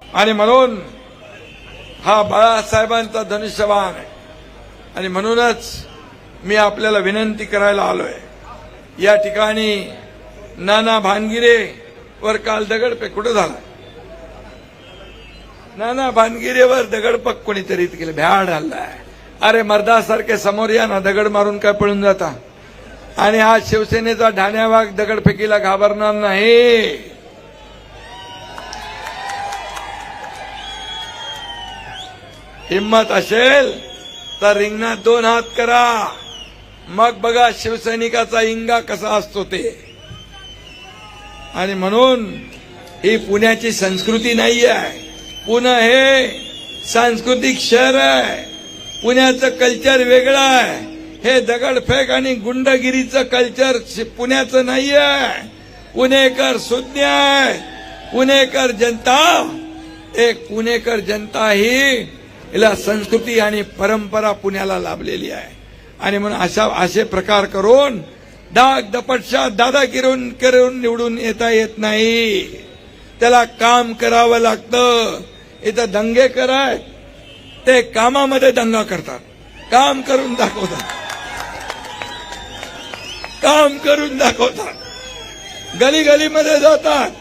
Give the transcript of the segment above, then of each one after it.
आणि म्हणून हा बाळासाहेबांचा धनुष्यबाण आहे आणि म्हणूनच मी आपल्याला विनंती करायला आलोय। या ठिकाणी नाना भानगिरे वर काल दगडफेक कुठे झाला? नाना भानगिरेवर दगडफेक कोणीतरी केलं, भ्याड हल्लाय। अरे मर्दासारखे समोर या ना, दगड मारून काय पळून जाता? आणि आज शिवसेनेचा ढाण्यावाग दगडफेकीला घाबरणार नाही। हिम्मत असेल तर रिंगणात 2 हात करा, मग बघा शिवसैनिकाचा इंगा कसा असतो ते। आणि म्हणून ही पुण्याची संस्कृती नाही आहे। पुणे हे सांस्कृतिक शहर आहे। पुण्याचं कल्चर वेगळं आहे। हे दगडफेक आणि गुंडगिरीचं कल्चर पुण्याचं नाही आहे। पुणेकर सुज्ञ आहे। पुणेकर जनता, एक पुणेकर जनता ही याला संस्कृती आणि परंपरा पुण्याला लाभलेली आहे। आणि म्हणून असे प्रकार करून डाग दपटशा दादागिरी करून निवडून येता येत नाही। त्याला काम करावं लागतं। इथं दंगे कराय ते कामामध्ये दंगा करतात, काम करून दाखवतात, काम करून दाखवतात, गली गलीमध्ये जातात,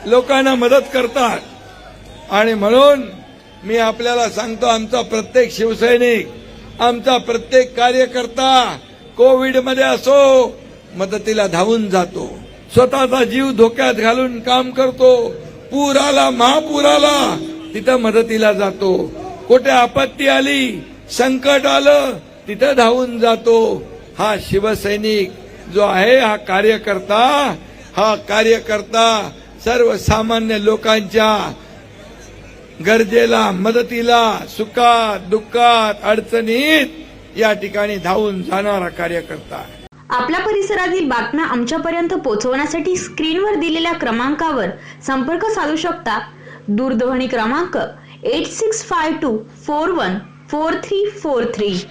लोकांना मदत करतात। आणि म्हणून मी आपल्याला सांगतो, आमचा प्रत्येक शिवसैनिक, आमचा प्रत्येक कार्यकर्ता कोविडमध्ये असो मदतीला धावून जातो, स्वतःचा जीव धोक्यात घालून काम करतो। पूर आला, महापूर आला, तिथं मदतीला जातो। कुठे आपत्ती आली, संकट आलं, तिथं धावून जातो। हा शिवसैनिक जो आहे, हा कार्यकर्ता सर्वसामान्य लोकांच्या गरजेला, मदतीला, सुखात दुःखात अडचणीत या ठिकाणी धावून जाणारा कार्यकर्ता आहे। आपल्या परिसरातील बातम्या आमच्यापर्यंत पोहोचवण्यासाठी स्क्रीनवर दिलेल्या क्रमांकावर संपर्क साधू शकता। दूरध्वनी क्रमांक 8652414343।